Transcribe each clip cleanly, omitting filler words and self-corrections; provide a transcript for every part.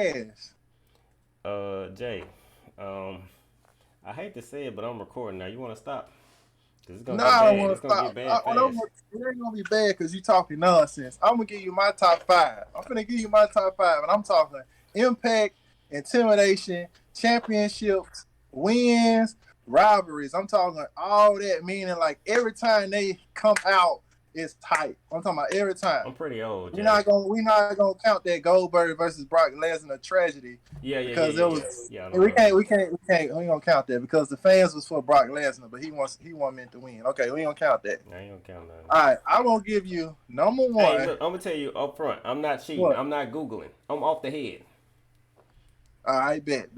fast. Jay, um, I hate to say it, but I'm recording now. You want to stop? Cause it's gonna No, get I don't bad. want It's to gonna stop. get bad fast. It ain't gonna be bad because you talking nonsense. I'm gonna give you my top five. I'm gonna give you my top five, and I'm talking impact, intimidation, championships, wins, rivalries. I'm talking all that, meaning like every time they come out, it's tight. I'm talking about every time. I'm pretty old, We're Jay. not gonna we're not gonna count that Goldberg versus Brock Lesnar tragedy Yeah, yeah, yeah, because yeah, it yeah. was Yeah, I know we about can't that. we can't we can't we ain't gonna count that because the fans was for Brock Lesnar, but he wasn't meant to win. Okay, we don't count that. I ain't gonna count nothing. All right, I'm gonna give you number Hey, one. look, I'm gonna tell you up front. I'm not cheating. What? I'm not googling. I'm off the head. All right, bet.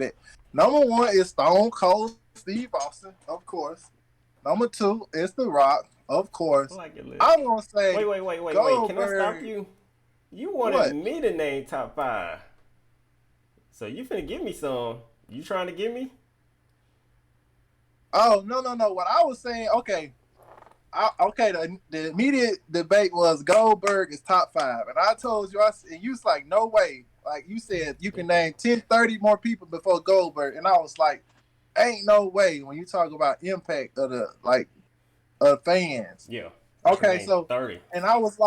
Number one is Stone Cold Steve Austin, of course. Number two is The Rock, of I course. like your list. I'm gonna Wait, say wait, wait, wait, wait. Can I stop Goldberg. you? You wanted What? me to name top five, so you finna give me some. You trying to give me? Oh no. What I was saying, okay, okay. The immediate debate was Goldberg is top five, and I told you, and you was like, no way. Like you said, you can name 10, 30 more people before Goldberg, and I was like, ain't no way when you talk about impact of the like of fans. Yeah, I can Okay, name so 30. and I was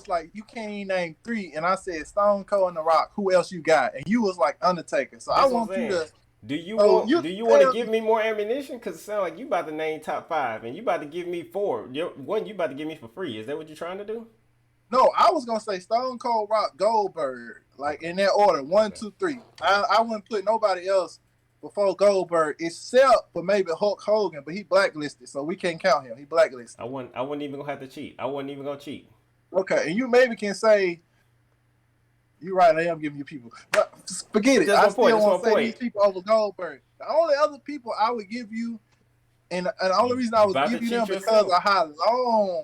like, you can't even name three, and I said Stone Cold and The Rock. Who else you got? And you was like Undertaker. So I That's what I'm want you saying. to. Do you So want you do you want to tell give me. me more ammunition? Cause it sounds like you about to name top five, and you about to give me four. One you about to give me for free. Is that what you're trying to do? No, I was gonna say Stone Cold, Rock, Goldberg, like Okay. in that order, one, Okay. two, three. I wouldn't put nobody else before Goldberg except for maybe Hulk Hogan, but he blacklisted, so we can't count him. He blacklisted. I wasn't even gonna have to cheat. I wasn't even gonna cheat. Okay, and you maybe can say you're right. I am giving you people, but forget But it. that's I my point. still That's want my to say point. these people over Goldberg. The only other people I would give you, and the only reason I You would about to give you them cheat because yourself. of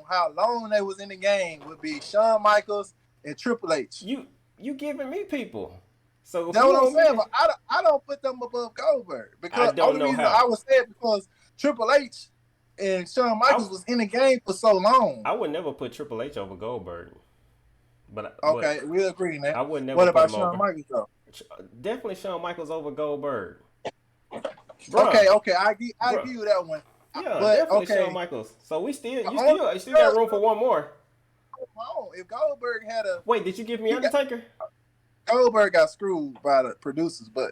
how long they was in the game would be Shawn Michaels and Triple H. You giving me people. So That's who what I'm want me saying, to? but I don't put them above Goldberg I because don't only know reason I how. was saying because Triple H and Shawn I Michaels was in the game for so long. I would never put Triple H over Goldberg, but Okay, we agree on that. I would never What put about him Shawn over. Michaels though? Definitely Shawn Michaels over Goldberg, bruh, Okay, I give bruh. you that one. Yeah, But definitely Shawn okay, Michaels. So we still the you only still you still got because room for one more. if Goldberg had a Wait, did you give me he got Undertaker? Goldberg got screwed by the producers, but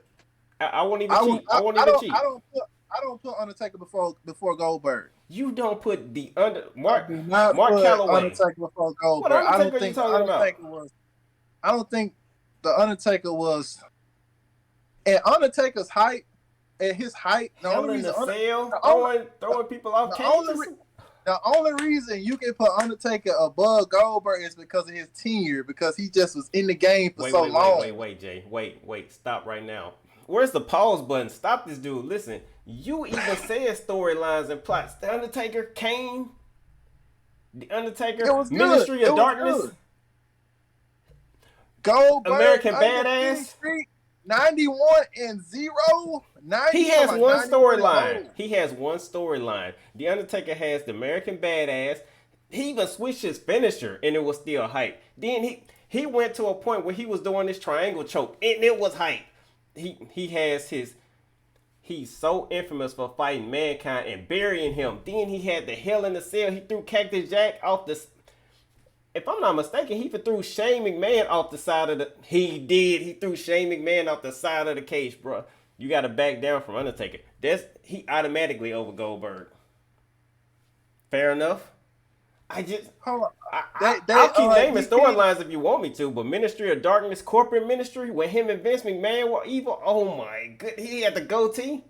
I won't even I would cheat. I won't even cheat. I don't put Undertaker before Goldberg. You don't put the under I Mark do not Mark put Calloway. Undertaker before What Goldberg. I Undertaker don't are you think the talking about? Undertaker was. I don't think the Undertaker was at Undertaker's height. At his height, the Hell only in the reason cell, the only throwing people off the only cages. the only reason you can put Undertaker above Goldberg is because of his tenure, because he just was in the game for Wait, so wait, wait, long. wait, wait, Jay. Wait. Stop right now. Where's the pause button? Stop this dude. Listen, you even said storylines and plots. The Undertaker, Kane, The It Undertaker, was good. Ministry It of was Darkness, good. Goldberg American under King Badass. Street, 91 and 0. He 90, talking has about one 91 and storyline. 0. He has one storyline. The Undertaker has the American Badass. He even switched his finisher, and it was still hype. Then he went to a point where he was doing this triangle choke, and it was hype. He has his. He's so infamous for fighting mankind and burying him. Then he had the Hell in the Cell. He threw Cactus Jack off the. If I'm not mistaken, he threw Shane McMahon off the side of the. He did. He threw Shane McMahon off the side of the cage, bro. You got to back down from Undertaker. That's he automatically over Goldberg. Fair enough. I just. Hold on. I'll keep naming You can't. storylines if you want me to, but Ministry of Darkness, Corporate Ministry, when him and Vince McMahon were evil, oh my good, he had the goatee.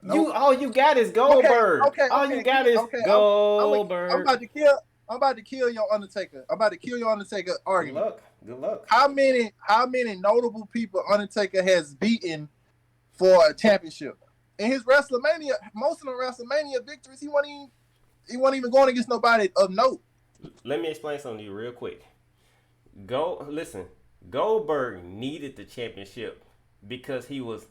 Nope. All you got is Okay, Goldberg. okay, All you okay, got is okay. I'm Goldberg. about to kill. I'm about to kill your Undertaker. I'm about to kill your Undertaker Good argument. luck. Good luck. How many notable people Undertaker has beaten for a championship? In his WrestleMania, most of the WrestleMania victories, he wasn't even going against nobody of note. Let me explain something to you real quick. Listen. Goldberg needed the championship because he was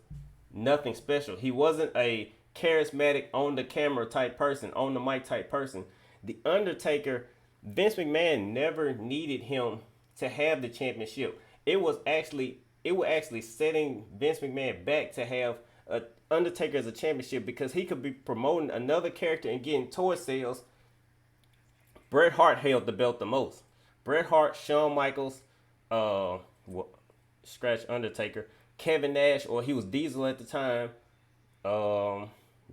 nothing special. He wasn't a charismatic on the camera type person, on the mic type person. The Undertaker, Vince McMahon never needed him to have the championship. it was actually setting Vince McMahon back to have a Undertaker as a championship because he could be promoting another character and getting toy sales. Bret Hart held the belt the most. Bret Hart, Shawn Michaels, uh, scratch Undertaker, Kevin Nash, or he was Diesel at the time, um,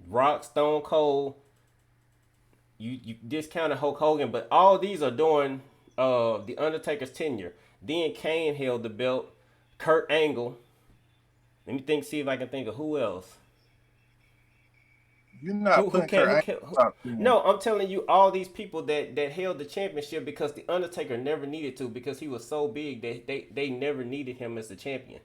Rock, Stone Cold. You discounted Hulk Hogan, but all these are during the Undertaker's tenure. Then Kane held the belt. Kurt Angle. Let me think, see if I can think of who else. You're not Who putting can Kurt who Angle can who, top 10. No, I'm telling you all these people that held the championship because the Undertaker never needed to because he was so big that they never needed him as the champion.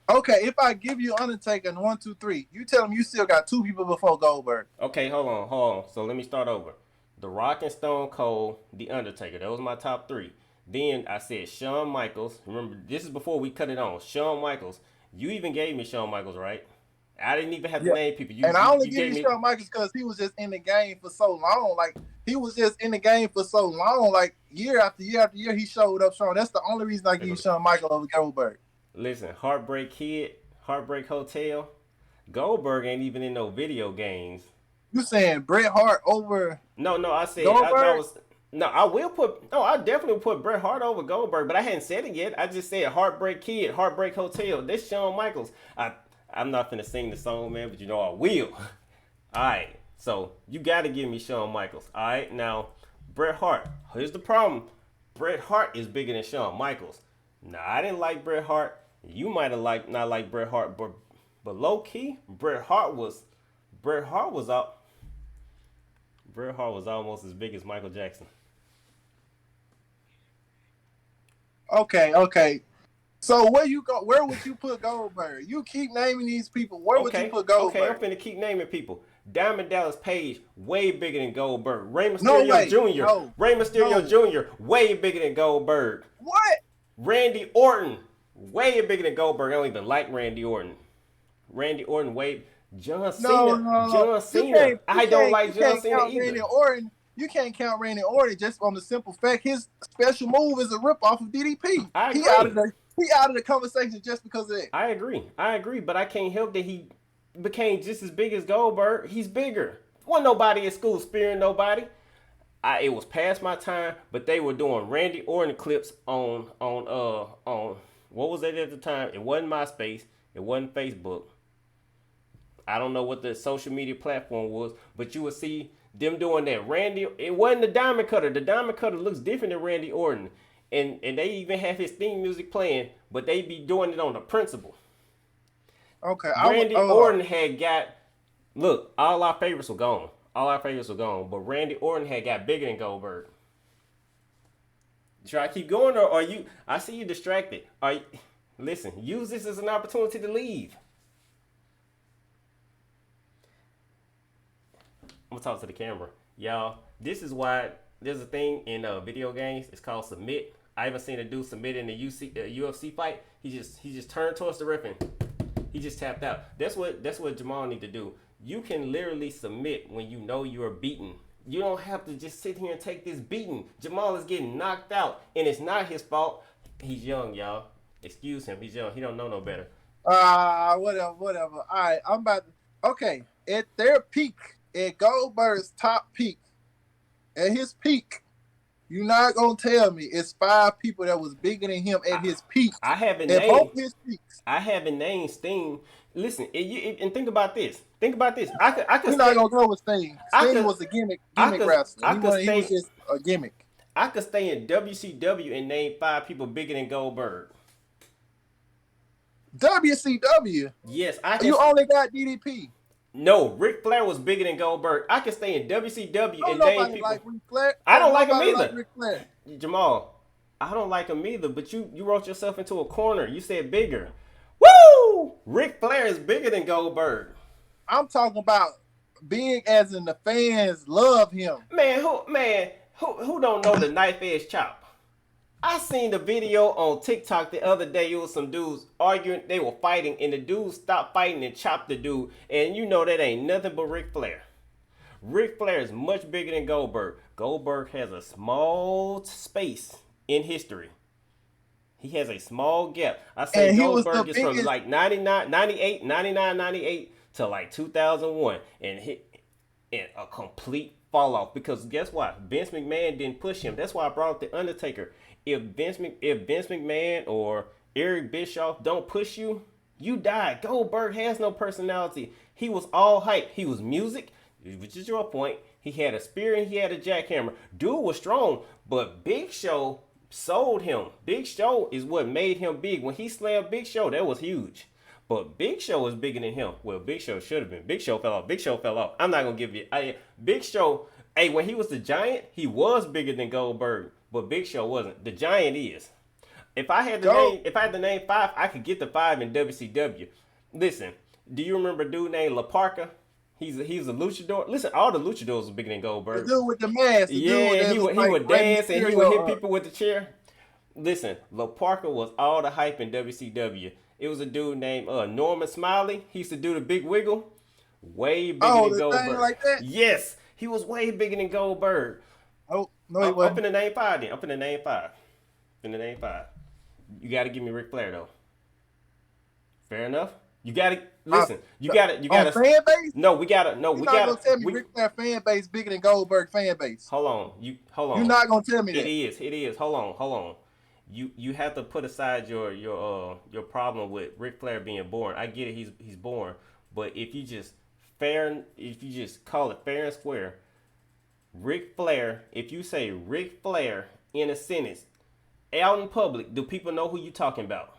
Okay, if I give you Undertaker in 1, 2, 3, you tell him you still got 2 people before Goldberg. Okay, hold on. So let me start over. The Rock and Stone Cold, The Undertaker. That was my top three. Then I said Shawn Michaels. Remember, this is before we cut it on. Shawn Michaels. You even gave me Shawn Michaels, right? I didn't even have to Yeah. name people. And I only You give gave you me. Shawn Michaels because he was just in the game for so long. Like, he was just in the game for so long. Like, year after year after year, he showed up strong. That's the only reason I give you Shawn Michaels over Goldberg. Listen, Heartbreak Kid, Heartbreak Hotel. Goldberg ain't even in no video games. You saying Bret Hart over No, I said I Goldberg? was. No, I will put. No, I definitely put Bret Hart over Goldberg, but I hadn't said it yet. I just said Heartbreak Kid, Heartbreak Hotel. This Shawn Michaels. I'm not finna sing the song, man, but you know I will. All right, so you got to give me Shawn Michaels. All right, now Bret Hart. Here's the problem. Bret Hart is bigger than Shawn Michaels. Now I didn't like Bret Hart. You might have not like Bret Hart, but low key, Bret Hart was up. Bret Hart was almost as big as Michael Jackson. Okay. So where you go? Where would you put Goldberg? You keep naming these people. Where would you put Okay, I'm Goldberg? finna keep naming people. Diamond Dallas Page, way bigger than Goldberg. Rey No Mysterio way. Jr. No. Rey Mysterio No. Jr., way bigger than Goldberg. What? Randy Orton, way bigger than Goldberg. I don't even like Randy Orton. Randy Orton, way. John Cena. No. John Cena. I don't like You John can't Cena count either. Randy Orton. You can't count Randy Orton just on the simple fact his special move is a ripoff of DDP. I agree. He out of the conversation just because of that. I agree, but I can't help that he became just as big as Goldberg. He's bigger. Wasn't nobody at school spearing nobody. It was past my time, but they were doing Randy Orton clips on what was it at the time? It wasn't MySpace. It wasn't Facebook. I don't know what the social media platform was, but you would see them doing that. Randy, it wasn't the Diamond Cutter. The Diamond Cutter looks different than Randy Orton. And they even have his theme music playing, but they be doing it on the principle. Okay. Randy Orton had got, look, all our favorites were gone. But Randy Orton had got bigger than Goldberg. Should I keep going or are you, I see you distracted. Listen, use this as an opportunity to leave. I'm gonna talk to the camera. Y'all, this is why there's a thing in video games. It's called submit. I haven't seen a dude submit in a UFC fight. He just turned towards the ref and he just tapped out. That's what Jamal need to do. You can literally submit when you know you're beaten. You don't have to just sit here and take this beating. Jamal is getting knocked out, and it's not his fault. He's young, y'all. Excuse him. He's young. He don't know no better. Whatever. All right, I'm about to. Okay, at their peak, at Goldberg's top peak, at his peak, you're not gonna tell me it's 5 people that was bigger than him at his peak. I haven't at named both his peaks. I haven't named Sting. Listen, and think about this. I could. We're not gonna go with Sting. Sting was a gimmick wrestler. He was just a gimmick. I could stay in WCW and name 5 people bigger than Goldberg. WCW. Yes, I can. You only got DDP. No, Ric Flair was bigger than Goldberg. I could stay in WCW and name people. Like Ric Flair. I don't like him either. Like Ric Flair. Jamal, I don't like him either. But you wrote yourself into a corner. You said bigger. Woo! Ric Flair is bigger than Goldberg. I'm talking about big as in the fans love him. Who don't know the knife edge chop? I seen the video on TikTok the other day. It was some dudes arguing. They were fighting, and the dude stopped fighting and chopped the dude. And you know that ain't nothing but Ric Flair. Ric Flair is much bigger than Goldberg. Goldberg has a small space in history. He has a small gap. I say and he was the Goldberg is from biggest. like 99, 98, 99, 98 to like 2001, and hit and a complete fall off because guess what? Vince McMahon didn't push him. That's why I brought up the Undertaker. If Vince McMahon or Eric Bischoff don't push you, you die. Goldberg has no personality. He was all hype. He was music, which is your point. He had a spear and he had a jackhammer. Dude was strong, but Big Show sold him. Big Show is what made him big. When he slammed Big Show, that was huge. But Big Show was bigger than him. Well, Big Show should have been. Big Show fell off. Big Show fell off. I'm not gonna give you. Big Show. Hey, when he was the Giant, he was bigger than Goldberg, but Big Show wasn't. The Giant is. If I had to name five, I could get the five in WCW. Listen, do you remember a dude named La Parka? He's a luchador. Listen, all the luchadors were bigger than The Goldberg. dude with the mask. The Yeah, dude he that would was he would like Rey dance and he would hit Mysterio. people with the chair. Listen, La Parka was all the hype in WCW. It was a dude named Norman Smiley. He used to do the big wiggle. Way bigger Oh, than the thing Goldberg. like that. Yes, he was way bigger than Goldberg. Oh no, he I'm wasn't. finna name five then. I'm finna name five. Finna name five. You gotta give me Ric Flair though. Fair enough. You gotta listen. You gotta. On fan base. No, we gotta. No, You're we not gotta. gonna tell me We, Ric Flair fan base bigger than Goldberg fan base. hold on. Hold on. You're not gonna tell me It that. is. It is. Hold on. Hold on. You have to put aside your problem with Ric Flair being born. I get it. He's born, but if you just call it fair and square, Ric Flair. If you say Ric Flair in a sentence out in public, do people know who you talking about?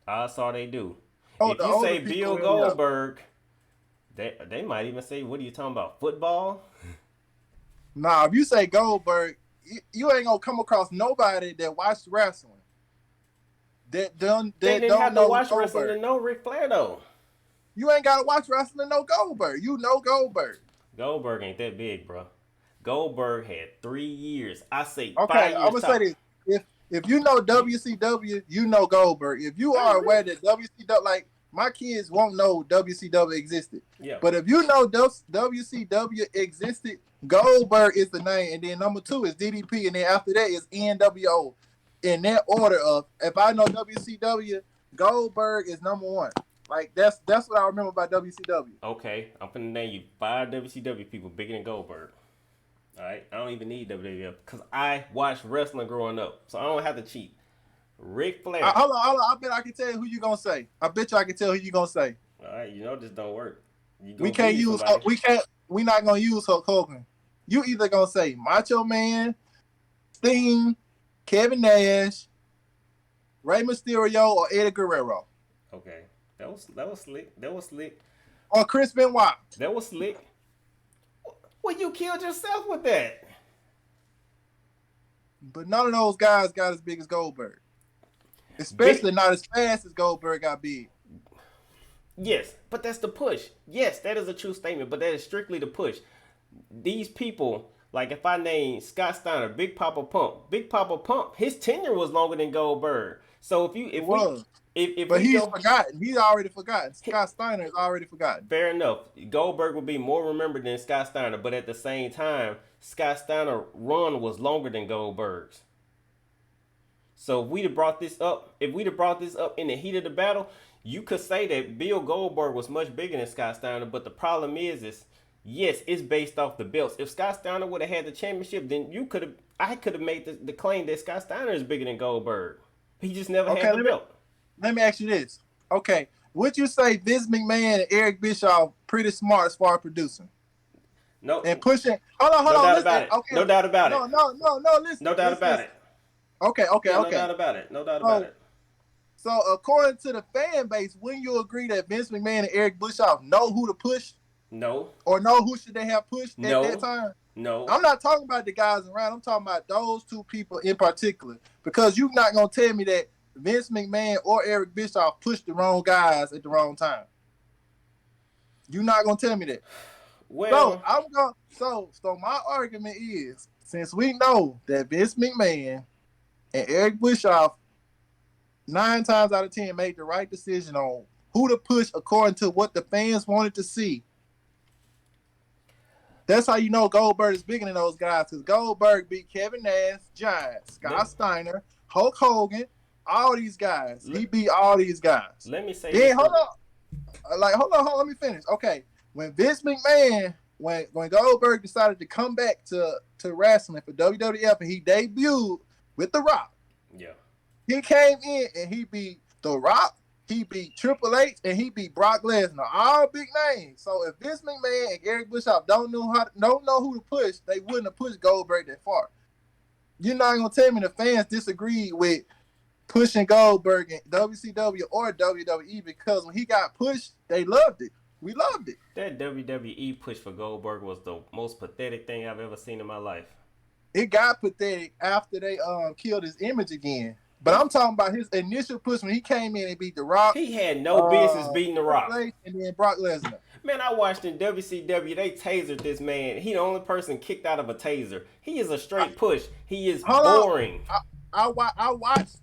I saw they do. Oh, If the you older say people Bill will, yeah. Goldberg, they might even say, "What are you talking about? Football?" Nah, if you say Goldberg, you ain't gonna come across nobody that watched wrestling that They didn't don't have to know watch wrestling Goldberg. to know Ric Flair though. You ain't gotta watch wrestling to know Goldberg. You know Goldberg. Goldberg ain't that big, bro. Goldberg had 3 years. I say Okay, 5 I'm years gonna say top. this. If you know WCW, you know Goldberg. If you I are agree. aware that WCW, like my kids won't know WCW existed, Yeah. but if you know WCW existed, Goldberg is the name, and then number two is DDP, and then after that is NWO. In that order of, if I know WCW, Goldberg is number one. Like that's what I remember about WCW. Okay, I'm finna name you 5 WCW people bigger than Goldberg. All right, I don't even need WWF because I watched wrestling growing up, so I don't have to cheat. Ric Flair. Hold on. I bet I can tell you who you gonna say. I bet you I can tell who you gonna say. All right, this don't work. You We gonna can't give me use. somebody. We not gonna use Hulk Hogan. You either gonna say Macho Man, Sting, Kevin Nash, Rey Mysterio, or Eddie Guerrero, Okay, that was slick. That was slick. or Chris Benoit. That was slick. Well, you killed yourself with that. But none of those guys got as big as Goldberg. Especially not as fast as Goldberg got big. Yes, but that's the push. Yes, that is a true statement, but that is strictly the push. These people, like if I name Scott Steiner, Big Papa Pump, his tenure was longer than Goldberg. So if But we he's go, forgotten. He's already forgotten. Scott Steiner is already forgotten. fair enough, Goldberg would be more remembered than Scott Steiner, but at the same time, Scott Steiner run was longer than Goldberg's. So if we'd have brought this up in the heat of the battle, you could say that Bill Goldberg was much bigger than Scott Steiner, but the problem is yes, it's based off the belts. If Scott Steiner would have had the championship, then I could have made the claim that Scott Steiner is bigger than Goldberg. He just never had the belt. Let me ask you this. Okay, would you say Vince McMahon and Eric Bischoff pretty smart as far as producing No, and pushing? Hold on. no doubt Listen. about it. Okay. No doubt about it. No. Listen. No doubt about listen. it. Okay. Yeah, no doubt about it. No doubt about it. So according to the fan base, wouldn't you agree that Vince McMahon and Eric Bischoff know who to push No, or know who should they have pushed No. at that time? no. I'm not talking about the guys around. I'm talking about those two people in particular. Because you're not gonna tell me that Vince McMahon or Eric Bischoff pushed the wrong guys at the wrong time. You're not gonna tell me that. Well, So my argument is, since we know that Vince McMahon and Eric Bischoff 9 times out of 10 made the right decision on who to push according to what the fans wanted to see. That's how you know Goldberg is bigger than those guys. Because Goldberg beat Kevin Nash, Giant, Scott Let, Steiner, Hulk Hogan, all these guys. He let, beat all these guys. let me say Then this hold real. on, let me finish. Okay, when Vince McMahon, when Goldberg decided to come back to wrestling for WWF and he debuted with The Rock, Yeah. he came in and he beat The Rock, he beat Triple H, and he beat Brock Lesnar. All big names. So if Vince McMahon and Eric Bischoff don't know who to push, they wouldn't have pushed Goldberg that far. You're not gonna tell me the fans disagreed with pushing Goldberg in WCW or WWE because when he got pushed, they loved it. We loved it. That WWE push for Goldberg was the most pathetic thing I've ever seen in my life. It got pathetic after they killed his image again. But He I'm talking about his initial push when he came in and beat The Rock, he had no business beating The Triple Rock. H, and then Brock Lesnar. Man, I watched in WCW, they tasered this man. He the only person kicked out of a taser. He is a I, straight push. He is hold on. boring. I watched.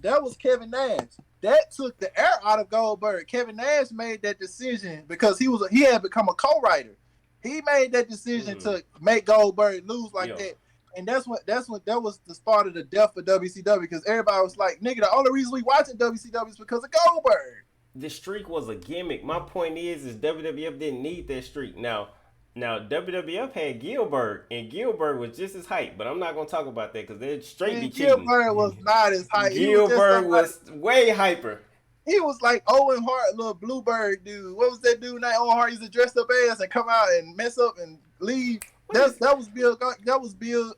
That was Kevin Nash. That took the air out of Goldberg. Kevin Nash made that decision because he had become a co-writer. He made that decision to make Goldberg lose like that. And that was the start of the death of WCW because everybody was like, nigga, the only reason we watching WCW is because of Goldberg. The streak was a gimmick. My point is WWF didn't need that streak. Now WWF had Gilbert, and Gilbert was just as hype, but I'm not gonna talk about that because they're straight be cheating. Gilbert was not as hype. Gilbert was way hyper. He was like Owen Hart, little Bluebird dude. What was that dude named Owen Hart? He used to dress up ass and come out and mess up and leave. That was Bill. That was Bill.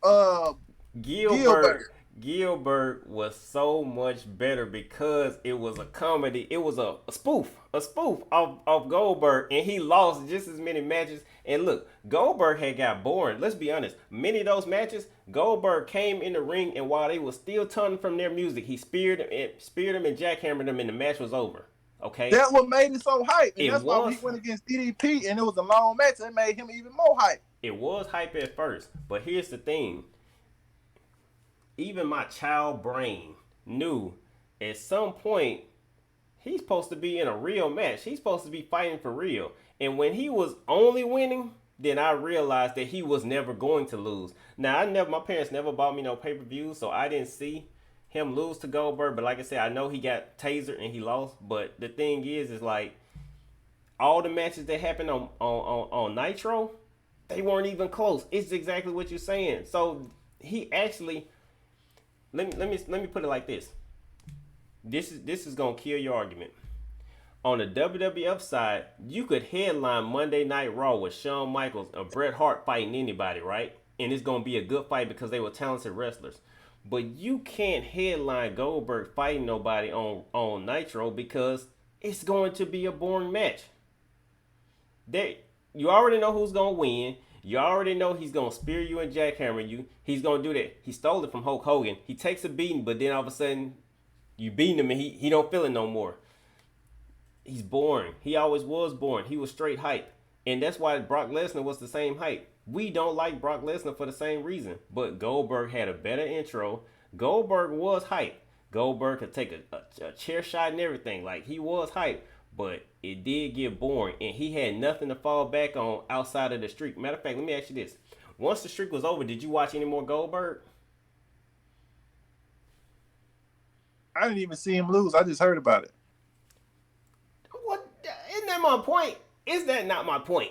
Gilbert was so much better because it was a comedy. It was a spoof of Goldberg, and he lost just as many matches. And look, Goldberg had got boring. Let's be honest. Many of those matches, Goldberg came in the ring, and while they were still turning from their music, he speared him and jackhammered them, and the match was over. Okay, that's what made it so hype, and that's why was. when he went against DDP, and it was a long match, it made him even more hype. It was hype at first, but here's the thing. Even my child brain knew at some point he's supposed to be in a real match. He's supposed to be fighting for real. And when he was only winning, then I realized that he was never going to lose. Now, my parents never bought me no pay-per-views, so I didn't see him lose to Goldberg. But like I said, I know he got tasered and he lost. But the thing is like all the matches that happened on Nitro, they weren't even close. It's exactly what you're saying. So he actually, let me put it like this. This is gonna kill your argument. On the WWF side, you could headline Monday Night Raw with Shawn Michaels or Bret Hart fighting anybody, right? And it's gonna be a good fight because they were talented wrestlers. But you can't headline Goldberg fighting nobody on Nitro because it's going to be a boring match. You already know who's gonna win. You already know he's gonna spear you and jackhammer you. He's gonna do that. He stole it from Hulk Hogan. He takes a beating, but then all of a sudden you beating him and he don't feel it no more. He's boring. He always was boring. He was straight hype. And that's why Brock Lesnar was the same hype. We don't like Brock Lesnar for the same reason. But Goldberg had a better intro. Goldberg was hype. Goldberg could take a chair shot and everything. Like, he was hype. But it did get boring. And he had nothing to fall back on outside of the streak. Matter of fact, let me ask you this. Once the streak was over, did you watch any more Goldberg? I didn't even see him lose. I just heard about it. What? Isn't that my point? Is that not my point?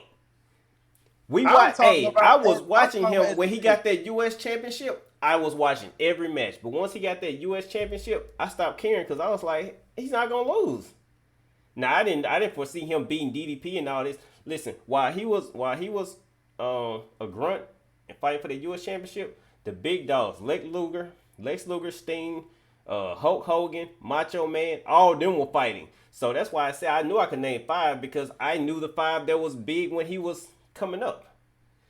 I was watching him when he got that U.S. championship. I was watching every match. But once he got that U.S. championship, I stopped caring because I was like, he's not going to lose. Now, I didn't foresee him beating DDP and all this. Listen, while he was a grunt and fighting for the U.S. championship, the big dogs, Lex Luger, Sting, Hulk Hogan, Macho Man, all of them were fighting. So that's why I said I knew I could name 5 because I knew the 5 that was big when he was coming up.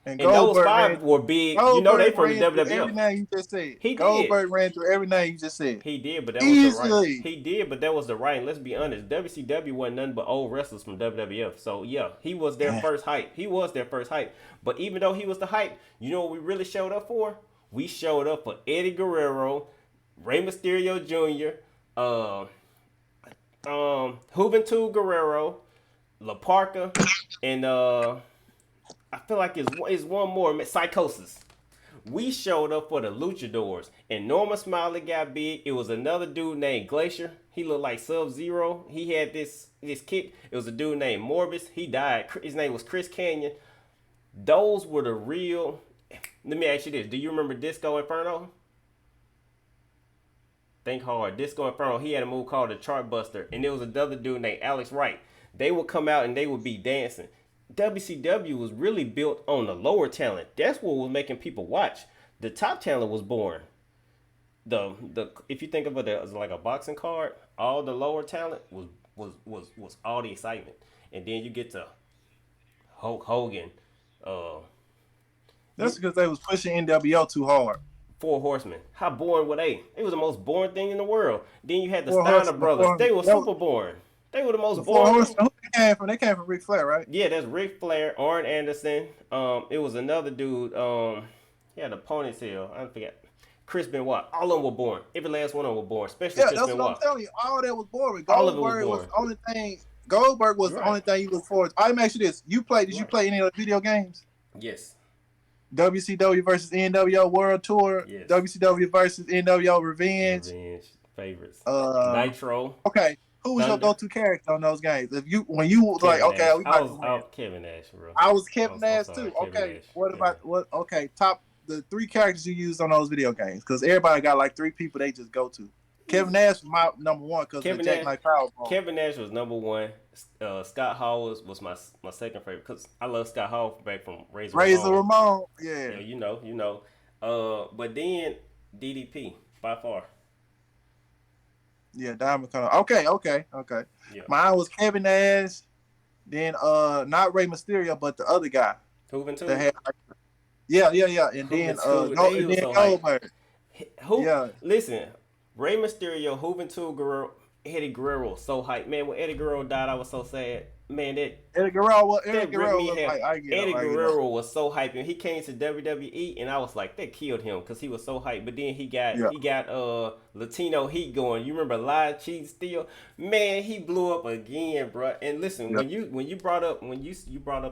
And those 5 were big. You know they from the WWF. Every name you just said. He Goldberg ran through every name you just said. He did, but that was the right. He did, but that was the right. And let's be honest, WCW wasn't nothing but old wrestlers from WWF. So yeah, he was their first hype. But even though he was the hype, you know what we really showed up for? We showed up for Eddie Guerrero, Rey Mysterio Jr., Juventud Guerrero, La Parka, and I feel like it's one more. Psychosis. We showed up for the luchadors, and Norma Smiley got big. It was another dude named Glacier. He looked like Sub-Zero. He had this kick. It was a dude named Morbus. He died. His name was Chris Canyon. Those were the real. Let me ask you this: do you remember Disco Inferno? Think hard. Disco Inferno. He had a move called the Chart Buster, and there was another dude named Alex Wright. They would come out and they would be dancing. WCW was really built on the lower talent. That's what was making people watch. The top talent was born. The if you think of it as like a boxing card, all the lower talent was all the excitement, and then you get to Hulk Hogan. That's because they was pushing NWO too hard. Four Horsemen. How boring were they? It was the most boring thing in the world. Then you had the Four Steiner Horsemen, brothers. They were that was- super boring. They were the most The Four boring. Horsemen, who they came from Ric Flair, right? Yeah, that's Ric Flair, Arn Anderson. It was another dude. He had a ponytail. I forget. Chris Benoit. All of them were born. Every last one of them were born, especially Yeah, Chris that's Benoit. what I'm telling you. All that was boring. All of it was Goldberg was boring. the only thing. Goldberg was the Right. only thing you look forward to. I ask you this: Did you play any of the video games? Yes. WCW versus NWO World Tour. Yes. WCW versus NWO Revenge. Revenge favorites. Nitro. Nitro. Okay, who was your Thunder. go-to character on those games? When you was Kevin like, okay, Nash. we I about was to win. out Kevin Nash, bro. I was Kevin I'm Nash sorry, too. Kevin Okay, Nash. what Yeah. about what? Okay, top the 3 characters you used on those video games, because everybody got like 3 people they just go to. Kevin Nash was my number 1 because of Kevin the Nash- Jackknife Powerbomb. Kevin Nash was number one. Scott Hall was my second favorite because I love Scott Hall back from Razor Ramon, Yeah, yeah. you know. But then DDP by far. Yeah, Diamond Cutter. Okay. Yeah. Mine was Kevin Nash, then not Rey Mysterio, but the other guy Hoovin too. that had. Yeah, and Hoovin then too, no, he and was then so Goldberg. Yeah. Listen, Rey Mysterio, Juventud Guerrero, Eddie Guerrero was so hyped. Man, when Eddie Guerrero died, I was so sad. Man, Eddie Guerrero was ripped me in half. like, I get Eddie it. Guerrero was so hyped, and he came to WWE, and I was like, they killed him because he was so hyped. But then he got Latino heat going. You remember Live Cheat Steel? Man, he blew up again, bro. And listen, when you brought up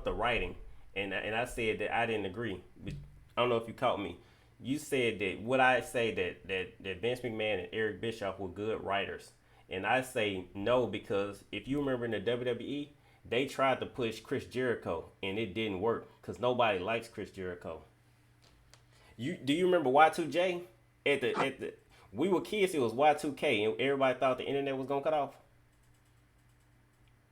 the writing, and I said that I didn't agree. But I don't know if you caught me. You said that what I say that Vince McMahon and Eric Bischoff were good writers, and I say no because if you remember in the WWE. They tried to push Chris Jericho and it didn't work because nobody likes Chris Jericho. Do you remember Y2J? At the we were kids, it was Y2K and everybody thought the internet was gonna cut off.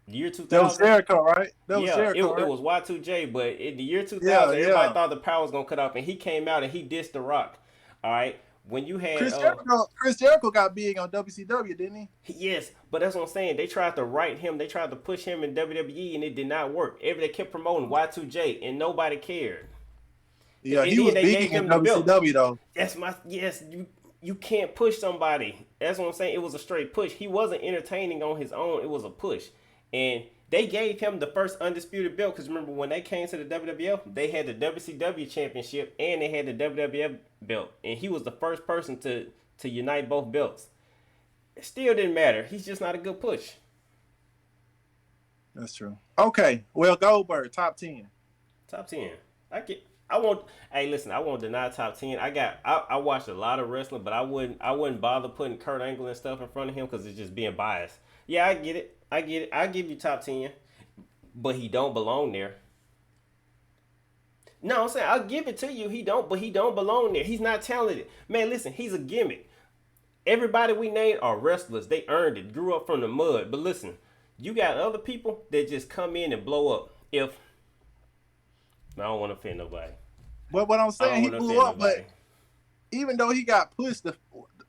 The year 2000. That was Jericho, right? That was Jericho, it right? was Y2J, but in the year 2000, Yeah, everybody thought the power was gonna cut off, and he came out and he dissed The Rock. All right, when you had Chris Jericho got big on WCW, didn't he? Yes, but that's what I'm saying. They tried to write him. They tried to push him in WWE, and it did not work. They kept promoting Y2J, and nobody cared. Yeah, And he then was they big gave in him the belt. WCW though. You can't push somebody. That's what I'm saying. It was a straight push. He wasn't entertaining on his own. It was a push, and they gave him the first undisputed belt. Because remember when they came to the WWF, they had the WCW championship and they had the WWF belt, and he was the first person to unite both belts. It still didn't matter. He's just not a good push. That's true. Okay, well, Goldberg, top 10. Top 10. I won't deny top 10. I watched a lot of wrestling, but I wouldn't bother putting Kurt Angle and stuff in front of him because it's just being biased. Yeah, I get it. I give you top 10, but he don't belong there. No, I'm saying I'll give it to you. He don't belong there. He's not talented. Man, listen, he's a gimmick. Everybody we named are wrestlers. They earned it. Grew up from the mud. But listen, you got other people that just come in and blow up. I don't want to offend nobody. But what I'm saying, he blew up, but even though he got pushed,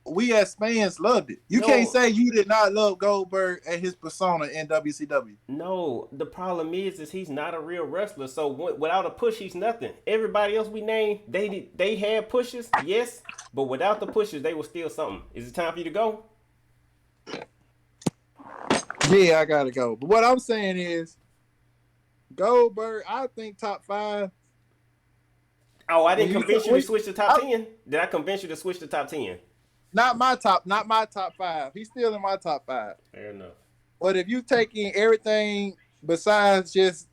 we as fans loved it. You can't say you did not love Goldberg and his persona in WCW. No, the problem is he's not a real wrestler. So without a push, he's nothing. Everybody else we named, they had pushes, yes, but without the pushes, they were still something. Is it time for you to go? Yeah, I gotta go. But what I'm saying is, Goldberg, I think top 5. Oh, I didn't convince you to switch to top 10. Did I convince you to switch to top 10? Not my top 5. He's still in my top 5. Fair enough. But if you take in everything besides just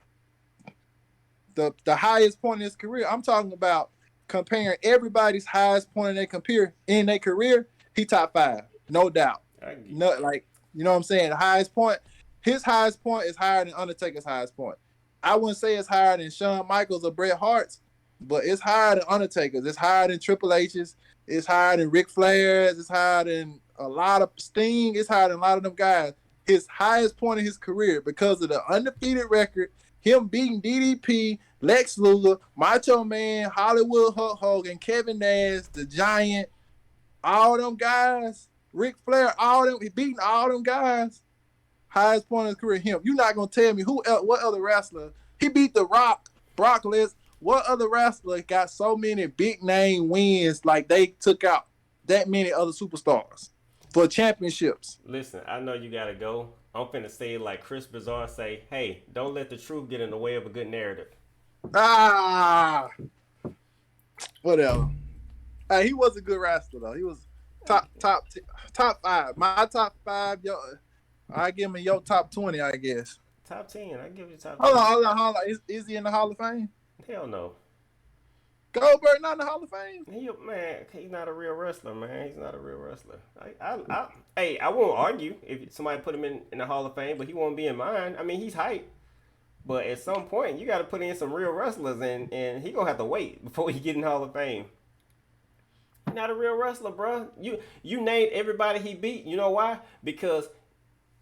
the highest point in his career. I'm talking about comparing everybody's highest point in their career. He top 5, no doubt. No, like you know what I'm saying. The highest point, his highest point is higher than Undertaker's highest point. I wouldn't say it's higher than Shawn Michaels or Bret Hart's, but it's higher than Undertaker's. It's higher than Triple H's. It's higher than Ric Flair's. It's higher than a lot of Sting. It's higher than a lot of them guys. His highest point in his career because of the undefeated record, him beating DDP, Lex Luger, Macho Man, Hollywood Hulk Hogan, Kevin Nash, The Giant, all them guys, Ric Flair, all them, he beating all them guys. Highest point in his career, him. You're not gonna tell me what other wrestler he beat The Rock, Brock Lesnar. What other wrestler got so many big name wins like they took out that many other superstars for championships? Listen, I know you gotta go. I'm finna say it like Chris Bizarre say, hey, don't let the truth get in the way of a good narrative. Ah, whatever. Hey, he was a good wrestler though. He was top 5. My top 5. I give him your top 20, I guess. Top 10. I give you top 10. Hold on. Is he in the Hall of Fame? Hell no. Goldberg not in the Hall of Fame? He's not a real wrestler, man. He's not a real wrestler. I won't argue if somebody put him in the Hall of Fame, but he won't be in mine. I mean, he's hype. But at some point, you got to put in some real wrestlers, and he going to have to wait before he get in the Hall of Fame. Not a real wrestler, bro. You named everybody he beat. You know why? Because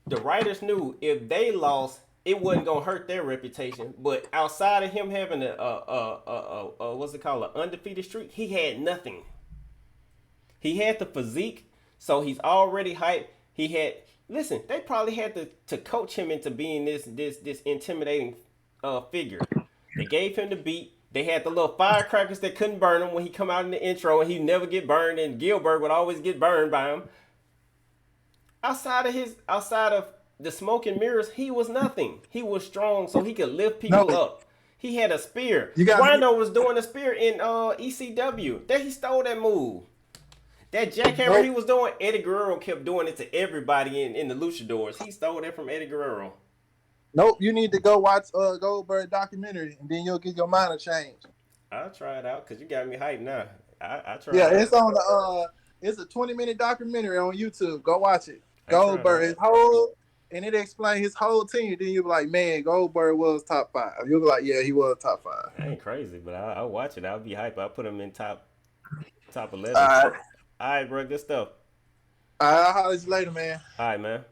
the writers knew if they lost, it wasn't gonna hurt their reputation. But outside of him having what's it called, an undefeated streak, he had nothing. He had the physique, so he's already hyped. Listen, they probably had to coach him into being this intimidating figure. They gave him the beat. They had the little firecrackers that couldn't burn him when he come out in the intro, and he'd never get burned, and Goldberg would always get burned by him. Outside of the smoke and mirrors, he was nothing. He was strong, so he could lift people up. He had a spear. Rhino was doing a spear in ECW. He stole that move. That jackhammer he was doing, Eddie Guerrero kept doing it to everybody in the luchadors. He stole that from Eddie Guerrero. Nope, you need to go watch Goldberg documentary, and then you'll get your mind a change. I'll try it out because you got me hyped now. I try. Yeah, it's on the it's a 20-minute documentary on YouTube. Go watch it. Goldberg, and it explains his whole team. Then you'll be like, man, Goldberg was top 5. You'll be like, yeah, he was top 5. I ain't crazy, but I'll watch it. I'll be hyped. I'll put him in top 11. All right, bro. Good stuff. I'll holler at you later, man. All right, man.